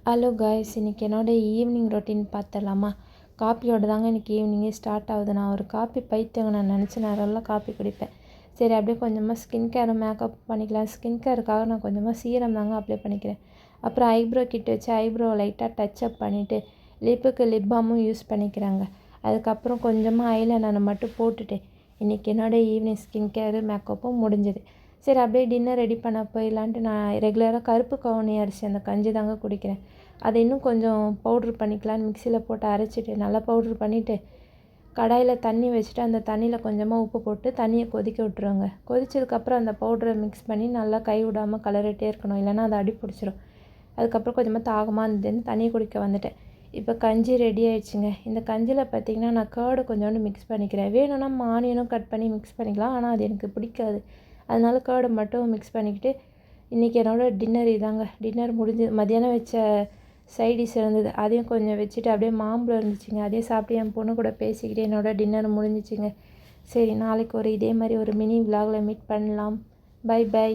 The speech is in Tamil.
ஹலோ காய்ஸ், இன்றைக்கி என்னோடய ஈவினிங் ரொட்டீன் பார்த்துடலாமா? காப்பியோட தாங்க இன்றைக்கி ஈவினிங்கே ஸ்டார்ட் ஆகுது. நான் ஒரு காப்பி பைத்தியங்க. நான் நினச்ச நேரம்லாம் காப்பி குடிப்பேன். சரி, அப்படியே கொஞ்சமாக ஸ்கின் கேர் மேக்கப் பண்ணிக்கலாம். ஸ்கின் கேருக்காக நான் கொஞ்சமாக சீரம் தாங்க அப்ளை பண்ணிக்கிறேன். அப்புறம் ஐப்ரோ கிட் வச்சு ஐப்ரோவை லைட்டாக டச்சப் பண்ணிவிட்டு லிப்புக்கு லிப் பாமும் யூஸ் பண்ணிக்கிறாங்க. அதுக்கப்புறம் கொஞ்சமாக ஐலைனர் மட்டும் போட்டுட்டு இன்றைக்கி என்னோடய ஈவினிங் ஸ்கின் கேரு மேக்கப்பும் முடிஞ்சுது. சரி, அப்படியே டின்னர் ரெடி பண்ண போயிடலான்ட்டு நான் ரெகுலராக கருப்பு கவுனி அரிசி அந்த கஞ்சி தாங்க குடிக்கிறேன். அதை இன்னும் கொஞ்சம் பவுட்ரு பண்ணிக்கலான்னு மிக்சியில் போட்டு அரைச்சிட்டு நல்லா பவுட்ரு பண்ணிவிட்டு கடாயில் தண்ணி வச்சுட்டு அந்த தண்ணியில் கொஞ்சமாக உப்பு போட்டு தண்ணியை கொதிக்க விட்ருவாங்க. கொதிச்சதுக்கப்புறம் அந்த பவுட்ரை மிக்ஸ் பண்ணி நல்லா கை விடாமல் கலரிட்டே இருக்கணும், இல்லைன்னா அதை அடி பிடிச்சிரும். அதுக்கப்புறம் கொஞ்சமாக தாகமாக இருந்ததுன்னு தண்ணியை குடிக்க வந்துட்டேன். இப்போ கஞ்சி ரெடி ஆகிடுச்சிங்க. இந்த கஞ்சியில் பார்த்திங்கன்னா நான் கேர்டு கொஞ்சோண்டு மிக்ஸ் பண்ணிக்கிறேன். வேணும்னா ஆனியனும் கட் பண்ணி மிக்ஸ் பண்ணிக்கலாம், ஆனால் அது எனக்கு பிடிக்காது. அதனால கேர்டை மட்டும் மிக்ஸ் பண்ணிக்கிட்டு இன்றைக்கி என்னோடய டின்னர் இதாங்க. டின்னர் முடிஞ்சு மதியானம் வச்ச சைடிஷ் இருந்தது, அதையும் கொஞ்சம் வச்சுட்டு அப்படியே மாம்பழம் இருந்துச்சுங்க, அதையும் சாப்பிட்டு என் பொண்ணு கூட பேசிக்கிட்டு என்னோடய டின்னர் முடிஞ்சிச்சுங்க. சரி, நாளைக்கு இதே மாதிரி ஒரு மினி விலாகில் மீட் பண்ணலாம். Bye by.